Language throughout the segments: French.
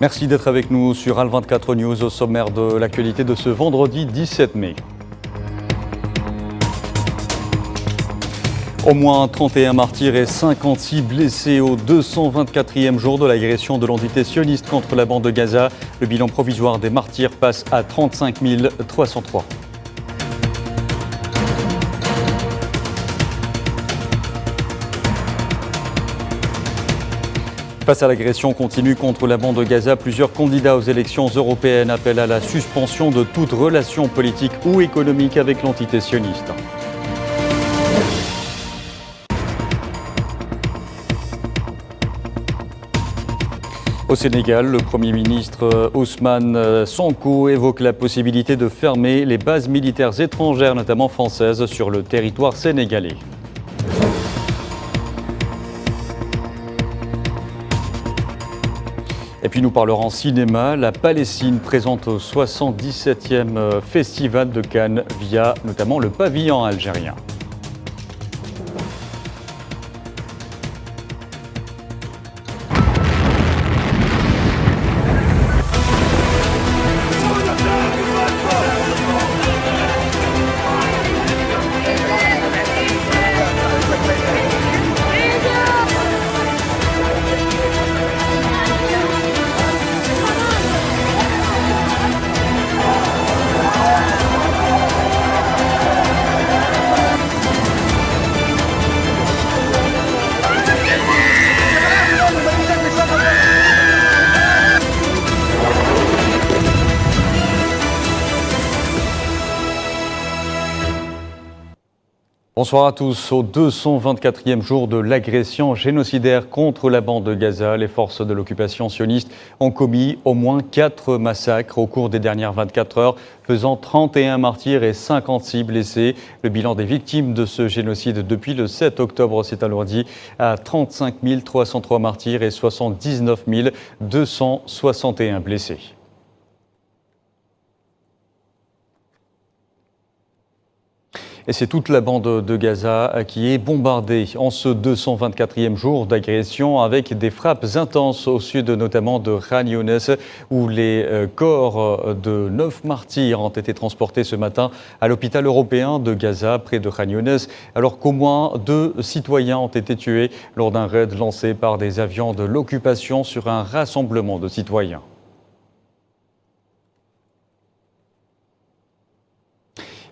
Merci d'être avec nous sur Al24 News au sommaire de l'actualité de ce vendredi 17 mai. Au moins 31 martyrs et 56 blessés au 224e jour de l'agression de l'entité sioniste contre la bande de Gaza. Le bilan provisoire des martyrs passe à 35 303. Face à l'agression continue contre la bande de Gaza, plusieurs candidats aux élections européennes appellent à la suspension de toute relation politique ou économique avec l'entité sioniste. Au Sénégal, le Premier ministre Ousmane Sonko évoque la possibilité de fermer les bases militaires étrangères, notamment françaises, sur le territoire sénégalais. Et puis nous parlerons cinéma. La Palestine présente au 77e Festival de Cannes via notamment le pavillon algérien. Bonsoir à tous. Au 224e jour de l'agression génocidaire contre la bande de Gaza, les forces de l'occupation sioniste ont commis au moins 4 massacres au cours des dernières 24 heures, faisant 31 martyrs et 56 blessés. Le bilan des victimes de ce génocide depuis le 7 octobre s'est alourdi à 35 303 martyrs et 79 261 blessés. Et c'est toute la bande de Gaza qui est bombardée en ce 224e jour d'agression avec des frappes intenses au sud notamment de Khan Younes où les corps de 9 martyrs ont été transportés ce matin à l'hôpital européen de Gaza près de Khan Younes alors qu'au moins 2 citoyens ont été tués lors d'un raid lancé par des avions de l'occupation sur un rassemblement de citoyens.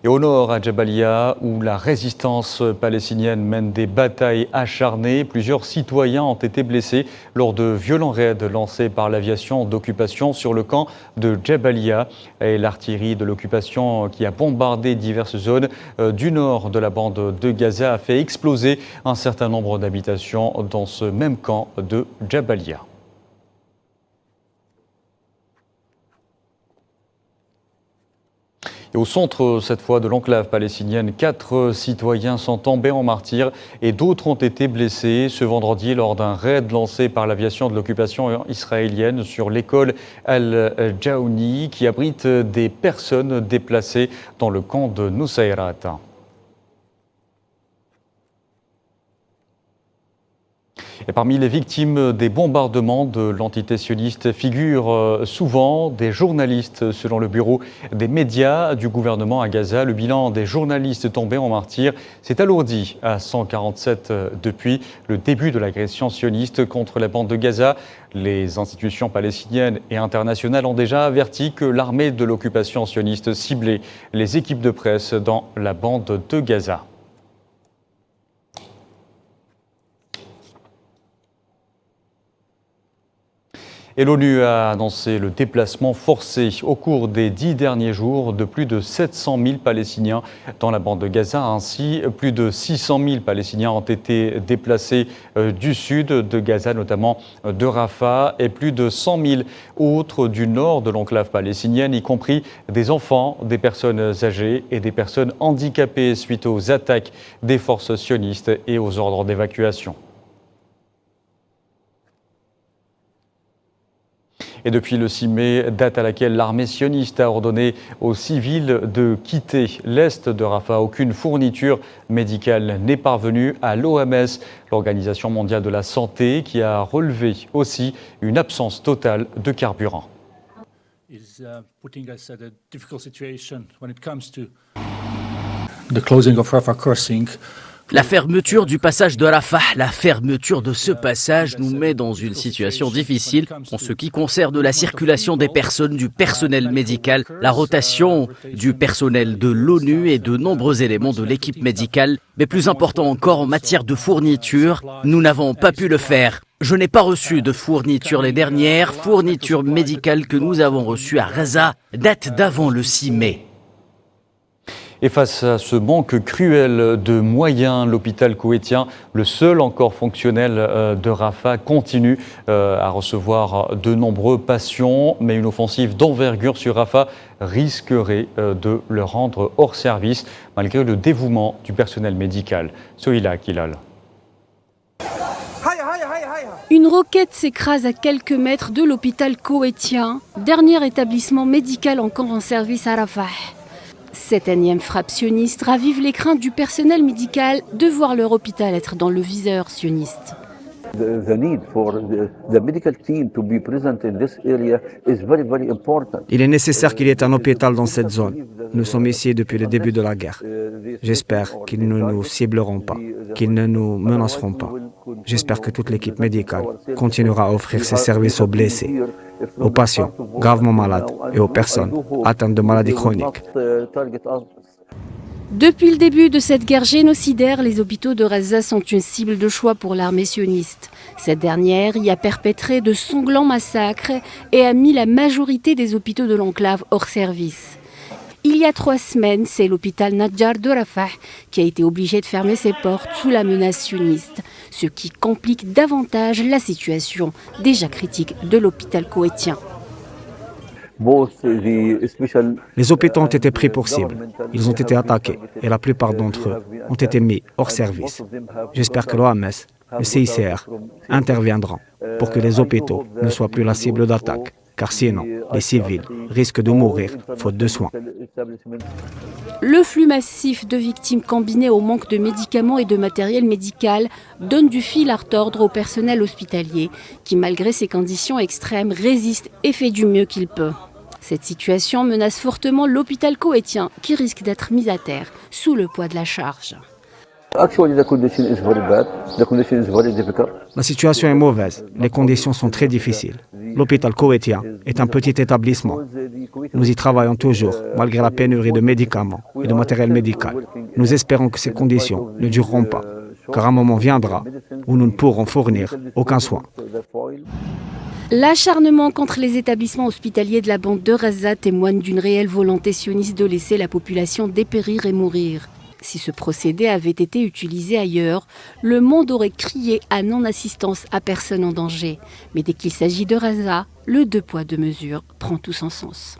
Et au nord, à Jabalia, où la résistance palestinienne mène des batailles acharnées, plusieurs citoyens ont été blessés lors de violents raids lancés par l'aviation d'occupation sur le camp de Jabalia. Et l'artillerie de l'occupation qui a bombardé diverses zones du nord de la bande de Gaza a fait exploser un certain nombre d'habitations dans ce même camp de Jabalia. Et au centre, cette fois, de l'enclave palestinienne, 4 citoyens sont tombés en martyrs et d'autres ont été blessés ce vendredi lors d'un raid lancé par l'aviation de l'occupation israélienne sur l'école Al-Jaouni qui abrite des personnes déplacées dans le camp de Nusayrat. Et parmi les victimes des bombardements de l'entité sioniste figurent souvent des journalistes. Selon le bureau des médias du gouvernement à Gaza, le bilan des journalistes tombés en martyrs s'est alourdi à 147 depuis le début de l'agression sioniste contre la bande de Gaza. Les institutions palestiniennes et internationales ont déjà averti que l'armée de l'occupation sioniste ciblait les équipes de presse dans la bande de Gaza. Et l'ONU a annoncé le déplacement forcé au cours des 10 derniers jours de plus de 700 000 Palestiniens dans la bande de Gaza. Ainsi, plus de 600 000 Palestiniens ont été déplacés du sud de Gaza, notamment de Rafah, et plus de 100 000 autres du nord de l'enclave palestinienne, y compris des enfants, des personnes âgées et des personnes handicapées suite aux attaques des forces sionistes et aux ordres d'évacuation. Et depuis le 6 mai, date à laquelle l'armée sioniste a ordonné aux civils de quitter l'est de Rafah, aucune fourniture médicale n'est parvenue à l'OMS, l'Organisation mondiale de la santé, qui a relevé aussi une absence totale de carburant. Is putting us at a difficult situation when it comes to the closing of Rafah crossing. La fermeture du passage de Rafah, la fermeture de ce passage nous met dans une situation difficile en ce qui concerne la circulation des personnes, du personnel médical, la rotation du personnel de l'ONU et de nombreux éléments de l'équipe médicale. Mais plus important encore, en matière de fourniture, nous n'avons pas pu le faire. Je n'ai pas reçu de fourniture. Les dernières fournitures médicales que nous avons reçues à Gaza datent d'avant le 6 mai. Et face à ce manque cruel de moyens, l'hôpital koweïtien, le seul encore fonctionnel de Rafah, continue à recevoir de nombreux patients. Mais une offensive d'envergure sur Rafah risquerait de le rendre hors service, malgré le dévouement du personnel médical. Sohila Kilal. Une roquette s'écrase à quelques mètres de l'hôpital koweïtien, dernier établissement médical encore en service à Rafah. Cette énième frappe sioniste ravive les craintes du personnel médical de voir leur hôpital être dans le viseur sioniste. Il est nécessaire qu'il y ait un hôpital dans cette zone. Nous sommes ici depuis le début de la guerre. J'espère qu'ils ne nous cibleront pas, qu'ils ne nous menaceront pas. J'espère que toute l'équipe médicale continuera à offrir ses services aux blessés, aux patients gravement malades et aux personnes atteintes de maladies chroniques. Depuis le début de cette guerre génocidaire, les hôpitaux de Gaza sont une cible de choix pour l'armée sioniste. Cette dernière y a perpétré de sanglants massacres et a mis la majorité des hôpitaux de l'enclave hors service. Il y a 3 semaines, c'est l'hôpital Nadjar de Rafah qui a été obligé de fermer ses portes sous la menace sioniste, ce qui complique davantage la situation déjà critique de l'hôpital koweïtien. Les hôpitaux ont été pris pour cible. Ils ont été attaqués et la plupart d'entre eux ont été mis hors service. J'espère que l'OMS, le CICR, interviendront pour que les hôpitaux ne soient plus la cible d'attaque, car sinon, les civils risquent de mourir faute de soins. Le flux massif de victimes combiné au manque de médicaments et de matériel médical donne du fil à retordre au personnel hospitalier qui, malgré ces conditions extrêmes, résiste et fait du mieux qu'il peut. Cette situation menace fortement l'hôpital koweïtien qui risque d'être mis à terre sous le poids de la charge. La situation est mauvaise, les conditions sont très difficiles. L'hôpital koweïtien est un petit établissement. Nous y travaillons toujours, malgré la pénurie de médicaments et de matériel médical. Nous espérons que ces conditions ne dureront pas, car un moment viendra où nous ne pourrons fournir aucun soin. L'acharnement contre les établissements hospitaliers de la bande de Gaza témoigne d'une réelle volonté sioniste de laisser la population dépérir et mourir. Si ce procédé avait été utilisé ailleurs, le monde aurait crié à non-assistance à personne en danger. Mais dès qu'il s'agit de Gaza, le 2 poids 2 mesures prend tout son sens.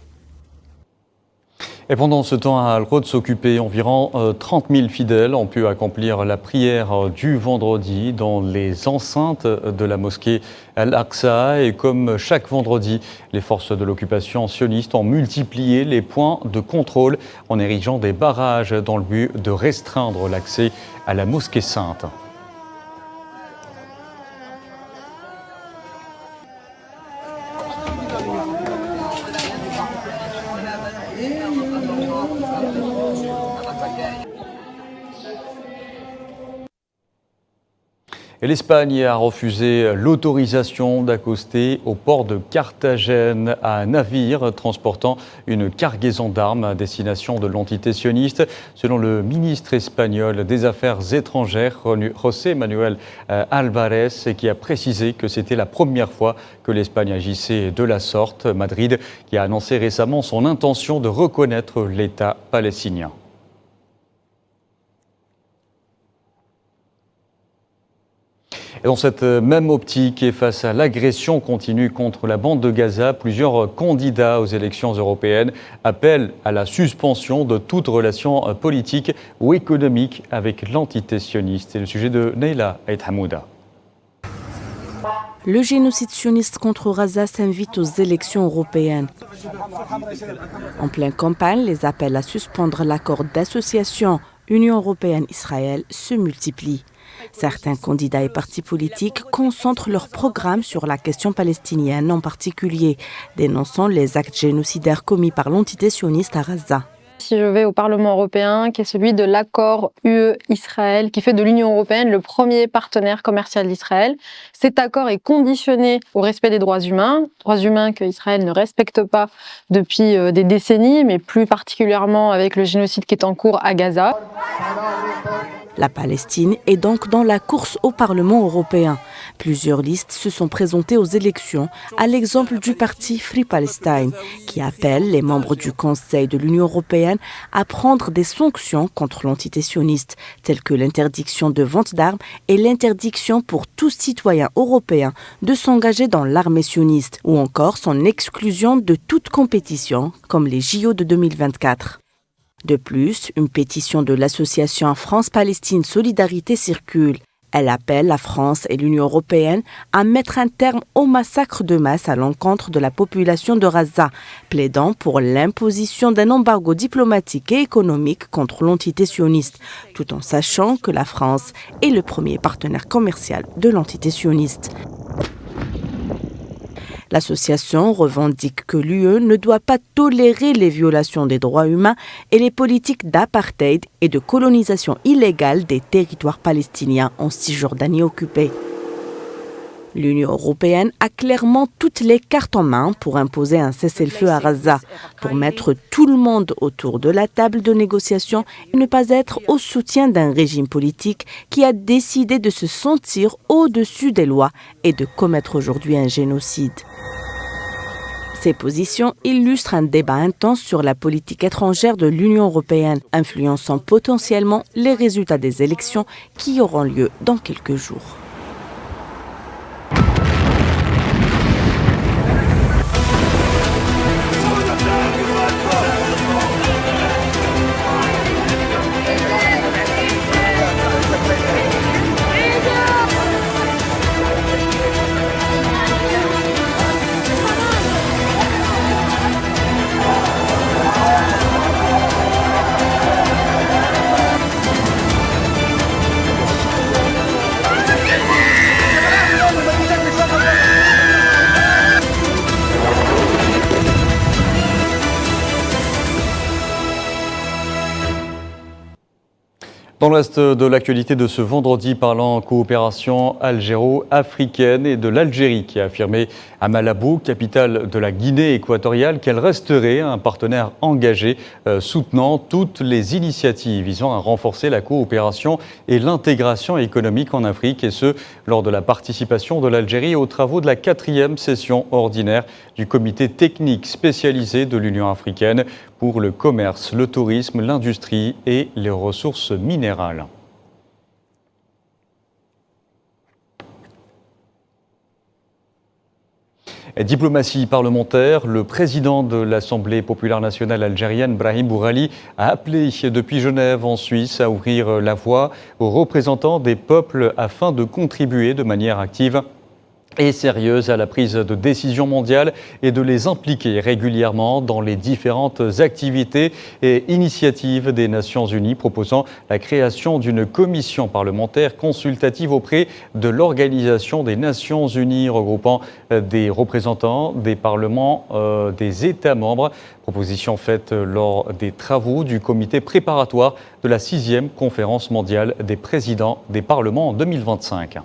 Et pendant ce temps, à Al-Quds occupé, environ 30 000 fidèles ont pu accomplir la prière du vendredi dans les enceintes de la mosquée Al-Aqsa. Et comme chaque vendredi, les forces de l'occupation sioniste ont multiplié les points de contrôle en érigeant des barrages dans le but de restreindre l'accès à la mosquée sainte. Et l'Espagne a refusé l'autorisation d'accoster au port de Carthagène à un navire transportant une cargaison d'armes à destination de l'entité sioniste. Selon le ministre espagnol des Affaires étrangères, José Manuel Álvarez, qui a précisé que c'était la première fois que l'Espagne agissait de la sorte. Madrid qui a annoncé récemment son intention de reconnaître l'État palestinien. Et dans cette même optique et face à l'agression continue contre la bande de Gaza, plusieurs candidats aux élections européennes appellent à la suspension de toute relation politique ou économique avec l'entité sioniste. C'est le sujet de Neila Aït Hamouda. le génocide sioniste contre Gaza s'invite aux élections européennes. En pleine campagne, les appels à suspendre l'accord d'association Union européenne-Israël se multiplient. Certains candidats et partis politiques concentrent leur programme sur la question palestinienne en particulier, dénonçant les actes génocidaires commis par l'entité sioniste à Gaza. Si je vais au Parlement européen, qui est celui de l'accord UE-Israël, qui fait de l'Union européenne le premier partenaire commercial d'Israël, cet accord est conditionné au respect des droits humains que Israël ne respecte pas depuis des décennies, mais plus particulièrement avec le génocide qui est en cours à Gaza. La Palestine est donc dans la course au Parlement européen. Plusieurs listes se sont présentées aux élections, à l'exemple du parti Free Palestine, qui appelle les membres du Conseil de l'Union européenne à prendre des sanctions contre l'entité sioniste, telles que l'interdiction de vente d'armes et l'interdiction pour tout citoyen européen de s'engager dans l'armée sioniste, ou encore son exclusion de toute compétition, comme les JO de 2024. De plus, une pétition de l'association France-Palestine Solidarité circule. Elle appelle la France et l'Union européenne à mettre un terme au massacre de masse à l'encontre de la population de Gaza, plaidant pour l'imposition d'un embargo diplomatique et économique contre l'entité sioniste, tout en sachant que la France est le premier partenaire commercial de l'entité sioniste. L'association revendique que l'UE ne doit pas tolérer les violations des droits humains et les politiques d'apartheid et de colonisation illégale des territoires palestiniens en Cisjordanie occupée. L'Union européenne a clairement toutes les cartes en main pour imposer un cessez-le-feu à Gaza, pour mettre tout le monde autour de la table de négociation et ne pas être au soutien d'un régime politique qui a décidé de se sentir au-dessus des lois et de commettre aujourd'hui un génocide. Ces positions illustrent un débat intense sur la politique étrangère de l'Union européenne, influençant potentiellement les résultats des élections qui auront lieu dans quelques jours. Dans le reste de l'actualité de ce vendredi, parlant coopération algéro-africaine et de l'Algérie qui a affirmé à Malabo, capitale de la Guinée équatoriale, qu'elle resterait un partenaire engagé soutenant toutes les initiatives visant à renforcer la coopération et l'intégration économique en Afrique, et ce, lors de la participation de l'Algérie aux travaux de la 4e session ordinaire du comité technique spécialisé de l'Union africaine pour le commerce, le tourisme, l'industrie et les ressources minérales. Diplomatie parlementaire, le président de l'Assemblée populaire nationale algérienne, Brahim Bourali, a appelé depuis Genève en Suisse à ouvrir la voie aux représentants des peuples afin de contribuer de manière active et sérieuse à la prise de décisions mondiales et de les impliquer régulièrement dans les différentes activités et initiatives des Nations Unies, proposant la création d'une commission parlementaire consultative auprès de l'Organisation des Nations Unies regroupant des représentants des parlements des États membres. Proposition faite lors des travaux du comité préparatoire de la 6e conférence mondiale des présidents des parlements en 2025.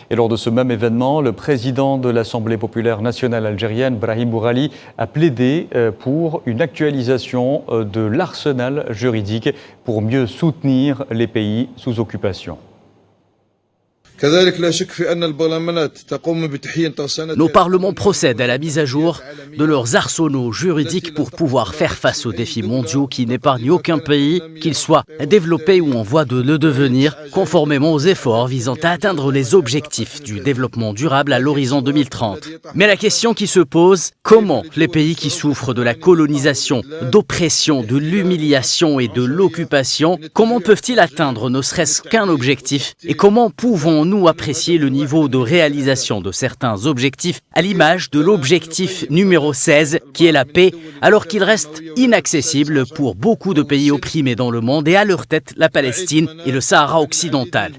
Et lors de ce même événement, le président de l'Assemblée populaire nationale algérienne, Brahim Bourali, a plaidé pour une actualisation de l'arsenal juridique pour mieux soutenir les pays sous occupation. Nos parlements procèdent à la mise à jour de leurs arsenaux juridiques pour pouvoir faire face aux défis mondiaux qui n'épargnent aucun pays, qu'il soit développé ou en voie de le devenir, conformément aux efforts visant à atteindre les objectifs du développement durable à l'horizon 2030. Mais la question qui se pose, comment les pays qui souffrent de la colonisation, d'oppression, de l'humiliation et de l'occupation, comment peuvent-ils atteindre ne serait-ce qu'un objectif et comment pouvons-nous apprécier le niveau de réalisation de certains objectifs à l'image de l'objectif numéro 16 qui est la paix alors qu'il reste inaccessible pour beaucoup de pays opprimés dans le monde et à leur tête la Palestine et le Sahara occidental.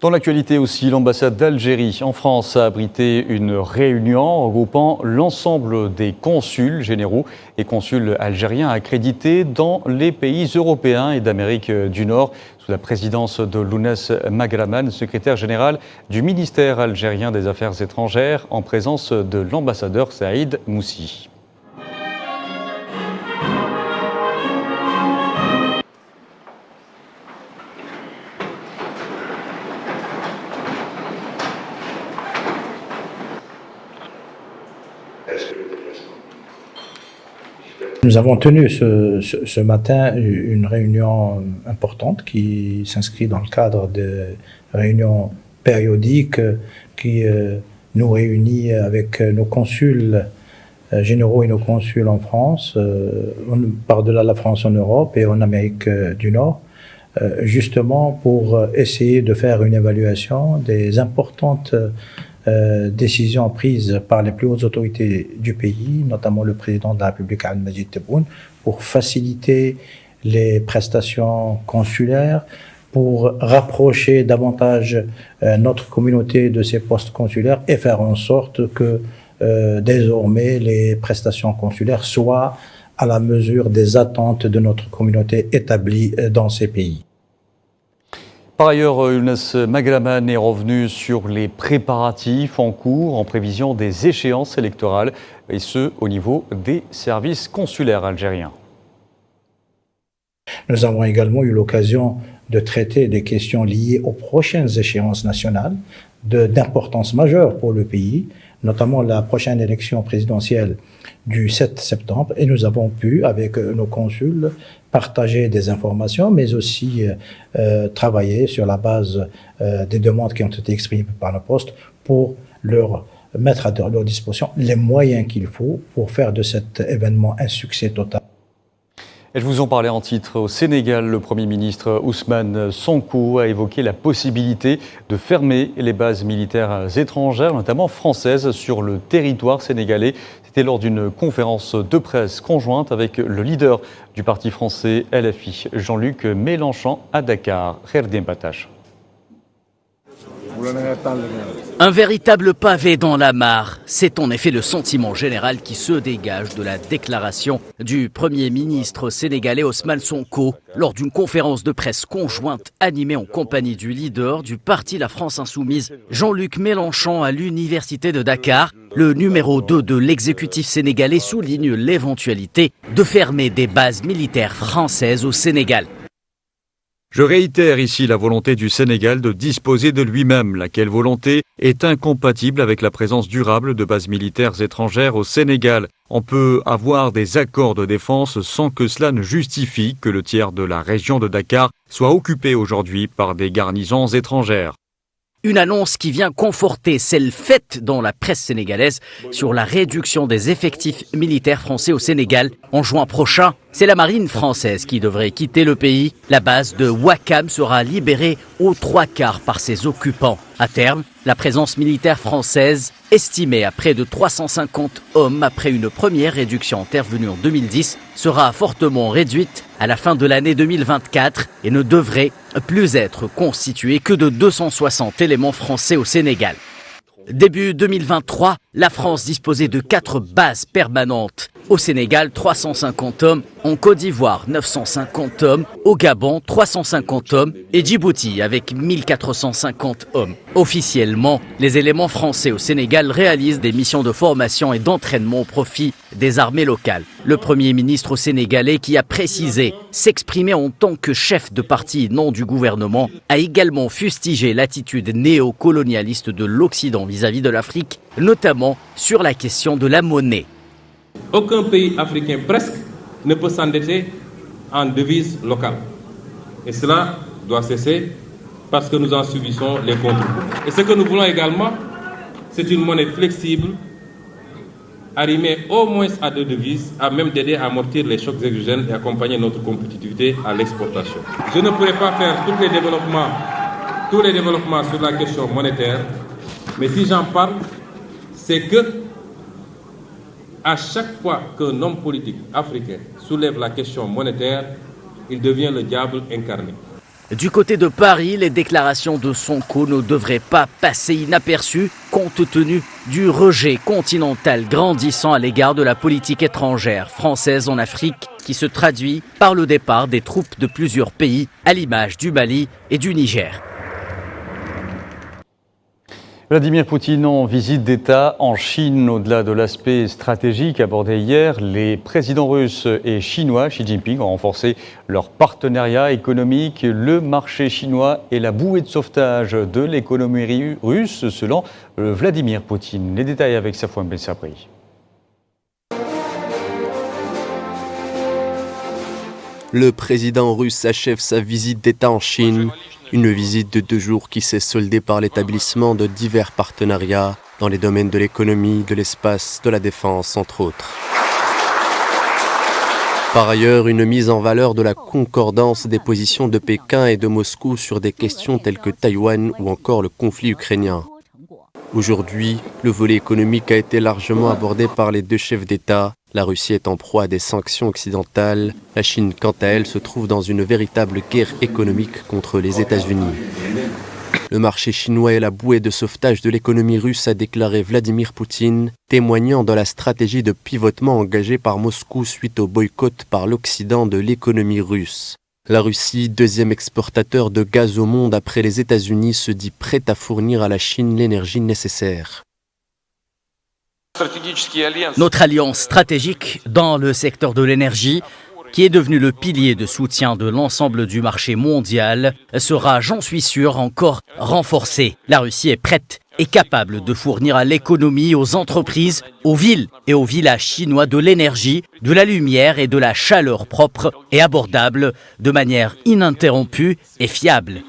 Dans l'actualité aussi, l'ambassade d'Algérie en France a abrité une réunion regroupant l'ensemble des consuls généraux et consuls algériens accrédités dans les pays européens et d'Amérique du Nord, sous la présidence de Lounès Magraman, secrétaire général du ministère algérien des Affaires étrangères, en présence de l'ambassadeur Saïd Moussi. Nous avons tenu ce matin une réunion importante qui s'inscrit dans le cadre de réunions périodiques qui nous réunit avec nos consuls généraux et nos consuls en France, par-delà la France en Europe et en Amérique du Nord, justement pour essayer de faire une évaluation des importantes décisions prises par les plus hautes autorités du pays, notamment le président de la République Abdelmajid Tebboune, pour faciliter les prestations consulaires, pour rapprocher davantage notre communauté de ces postes consulaires et faire en sorte que désormais les prestations consulaires soient à la mesure des attentes de notre communauté établie dans ces pays. Par ailleurs, Lounès Magraman est revenu sur les préparatifs en cours en prévision des échéances électorales, et ce, au niveau des services consulaires algériens. Nous avons également eu l'occasion de traiter des questions liées aux prochaines échéances nationales d'importance majeure pour le pays, notamment la prochaine élection présidentielle du 7 septembre. Et nous avons pu, avec nos consuls, partager des informations, mais aussi travailler sur la base des demandes qui ont été exprimées par nos postes pour leur mettre à leur disposition les moyens qu'il faut pour faire de cet événement un succès total. Et je vous en parlais en titre. Au Sénégal, le Premier ministre Ousmane Sonko a évoqué la possibilité de fermer les bases militaires étrangères, notamment françaises, sur le territoire sénégalais. C'était lors d'une conférence de presse conjointe avec le leader du parti français LFI, Jean-Luc Mélenchon, à Dakar. Kherdim Batache. Un véritable pavé dans la mare, c'est en effet le sentiment général qui se dégage de la déclaration du Premier ministre sénégalais Ousmane Sonko lors d'une conférence de presse conjointe animée en compagnie du leader du parti La France Insoumise, Jean-Luc Mélenchon, à l'université de Dakar. Le numéro 2 de l'exécutif sénégalais souligne l'éventualité de fermer des bases militaires françaises au Sénégal. Je réitère ici la volonté du Sénégal de disposer de lui-même, laquelle volonté est incompatible avec la présence durable de bases militaires étrangères au Sénégal. On peut avoir des accords de défense sans que cela ne justifie que le tiers de la région de Dakar soit occupé aujourd'hui par des garnisons étrangères. Une annonce qui vient conforter celle faite dans la presse sénégalaise sur la réduction des effectifs militaires français au Sénégal. En juin prochain, c'est la marine française qui devrait quitter le pays. La base de Ouakam sera libérée aux 3/4 par ses occupants. À terme, la présence militaire française, estimée à près de 350 hommes après une première réduction intervenue en 2010, sera fortement réduite à la fin de l'année 2024 et ne devrait plus être constituée que de 260 éléments français au Sénégal. Début 2023, la France disposait de 4 bases permanentes Au Sénégal, 350 hommes. En Côte d'Ivoire, 950 hommes. Au Gabon, 350 hommes. Et Djibouti, avec 1450 hommes. Officiellement, les éléments français au Sénégal réalisent des missions de formation et d'entraînement au profit des armées locales. Le Premier ministre sénégalais, qui a précisé s'exprimer en tant que chef de parti non du gouvernement, a également fustigé l'attitude néocolonialiste de l'Occident vis-à-vis de l'Afrique, notamment sur la question de la monnaie. Aucun pays africain presque ne peut s'endetter en devise locale. Et cela doit cesser parce que nous en subissons les contre-coups. Et ce que nous voulons également, c'est une monnaie flexible, arrimée au moins à 2 devises, à même d'aider à amortir les chocs exogènes et accompagner notre compétitivité à l'exportation. Je ne pourrai pas faire tous les développements sur la question monétaire, mais si j'en parle, c'est que à chaque fois qu'un homme politique africain soulève la question monétaire, il devient le diable incarné. Du côté de Paris, les déclarations de Sonko ne devraient pas passer inaperçues compte tenu du rejet continental grandissant à l'égard de la politique étrangère française en Afrique qui se traduit par le départ des troupes de plusieurs pays à l'image du Mali et du Niger. Vladimir Poutine en visite d'État en Chine. Au-delà de l'aspect stratégique abordé hier, les présidents russes et chinois, Xi Jinping, ont renforcé leur partenariat économique. Le marché chinois est la bouée de sauvetage de l'économie russe, selon Vladimir Poutine. Les détails avec Safouane Ben Sabri. Le président russe achève sa visite d'État en Chine. Une visite de 2 jours qui s'est soldée par l'établissement de divers partenariats dans les domaines de l'économie, de l'espace, de la défense, entre autres. Par ailleurs, une mise en valeur de la concordance des positions de Pékin et de Moscou sur des questions telles que Taïwan ou encore le conflit ukrainien. Aujourd'hui, le volet économique a été largement abordé par les 2 chefs d'État. La Russie est en proie à des sanctions occidentales. La Chine, quant à elle, se trouve dans une véritable guerre économique contre les États-Unis. Le marché chinois est la bouée de sauvetage de l'économie russe, a déclaré Vladimir Poutine, témoignant de la stratégie de pivotement engagée par Moscou suite au boycott par l'Occident de l'économie russe. La Russie, 2e exportateur de gaz au monde après les États-Unis, se dit prête à fournir à la Chine l'énergie nécessaire. Notre alliance stratégique dans le secteur de l'énergie, qui est devenu le pilier de soutien de l'ensemble du marché mondial, sera, j'en suis sûr, encore renforcée. La Russie est prête et capable de fournir à l'économie, aux entreprises, aux villes et aux villages chinois de l'énergie, de la lumière et de la chaleur propre et abordable de manière ininterrompue et fiable.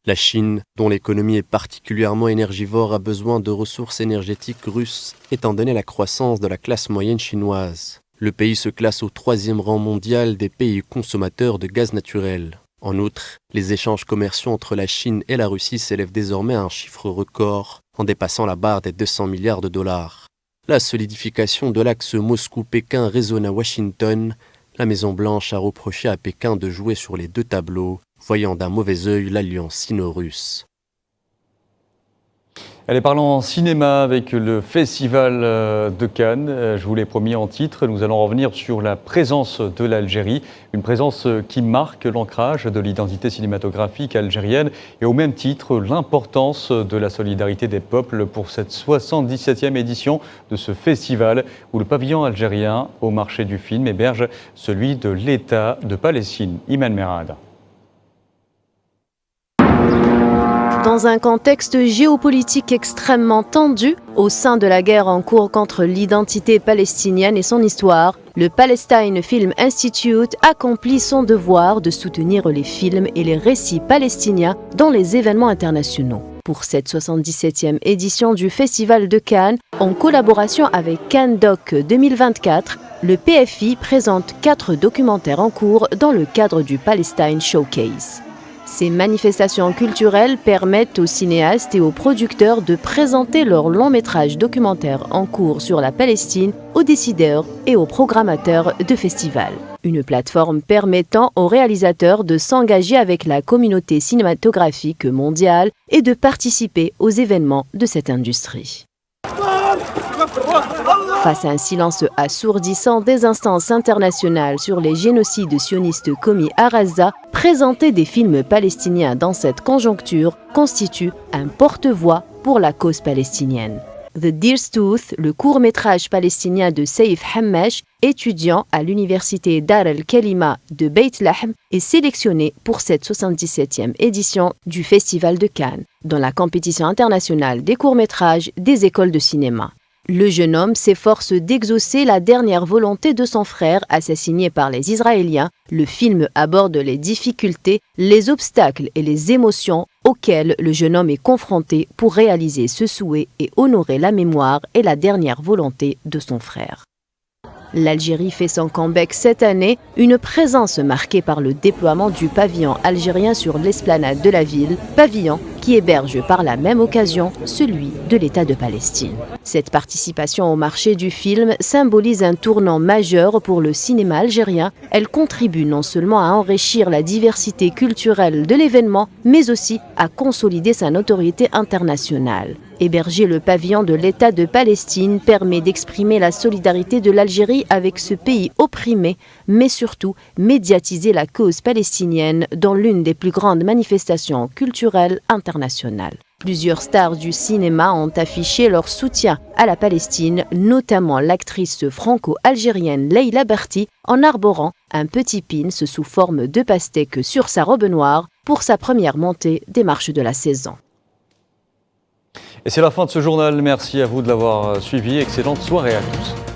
La Chine, dont l'économie est particulièrement énergivore, a besoin de ressources énergétiques russes, étant donné la croissance de la classe moyenne chinoise. Le pays se classe au 3e rang mondial des pays consommateurs de gaz naturel. En outre, les échanges commerciaux entre la Chine et la Russie s'élèvent désormais à un chiffre record, en dépassant la barre des 200 milliards de dollars. La solidification de l'axe Moscou-Pékin résonne à Washington. La Maison-Blanche a reproché à Pékin de jouer sur les 2 tableaux, voyant d'un mauvais œil l'alliance sino-russe. Allez, parlons cinéma avec le Festival de Cannes. Je vous l'ai promis en titre, nous allons revenir sur la présence de l'Algérie, une présence qui marque l'ancrage de l'identité cinématographique algérienne et au même titre l'importance de la solidarité des peuples pour cette 77e édition de ce festival où le pavillon algérien au marché du film héberge celui de l'État de Palestine. Iman Merad. Dans un contexte géopolitique extrêmement tendu, au sein de la guerre en cours contre l'identité palestinienne et son histoire, le Palestine Film Institute accomplit son devoir de soutenir les films et les récits palestiniens dans les événements internationaux. Pour cette 77e édition du Festival de Cannes, en collaboration avec Cannes Doc 2024, le PFI présente 4 documentaires en cours dans le cadre du Palestine Showcase. Ces manifestations culturelles permettent aux cinéastes et aux producteurs de présenter leurs longs métrages documentaires en cours sur la Palestine aux décideurs et aux programmateurs de festivals. Une plateforme permettant aux réalisateurs de s'engager avec la communauté cinématographique mondiale et de participer aux événements de cette industrie. Face à un silence assourdissant des instances internationales sur les génocides sionistes commis à Gaza, présenter des films palestiniens dans cette conjoncture constitue un porte-voix pour la cause palestinienne. The Deer's Tooth, le court-métrage palestinien de Saïf Hammash, étudiant à l'université Dar el-Kalima de Beit Lahm, est sélectionné pour cette 77e édition du Festival de Cannes, dans la compétition internationale des courts-métrages des écoles de cinéma. Le jeune homme s'efforce d'exaucer la dernière volonté de son frère assassiné par les Israéliens. Le film aborde les difficultés, les obstacles et les émotions auxquelles le jeune homme est confronté pour réaliser ce souhait et honorer la mémoire et la dernière volonté de son frère. L'Algérie fait son comeback cette année, une présence marquée par le déploiement du pavillon algérien sur l'esplanade de la ville, pavillon qui héberge par la même occasion celui de l'État de Palestine. Cette participation au marché du film symbolise un tournant majeur pour le cinéma algérien. Elle contribue non seulement à enrichir la diversité culturelle de l'événement, mais aussi à consolider sa notoriété internationale. Héberger le pavillon de l'État de Palestine permet d'exprimer la solidarité de l'Algérie avec ce pays opprimé, mais surtout médiatiser la cause palestinienne dans l'une des plus grandes manifestations culturelles internationales. Plusieurs stars du cinéma ont affiché leur soutien à la Palestine, notamment l'actrice franco-algérienne Leila Berti, en arborant un petit pin sous forme de pastèque sur sa robe noire pour sa première montée des marches de la saison. Et c'est la fin de ce journal. Merci à vous de l'avoir suivi. Excellente soirée à tous.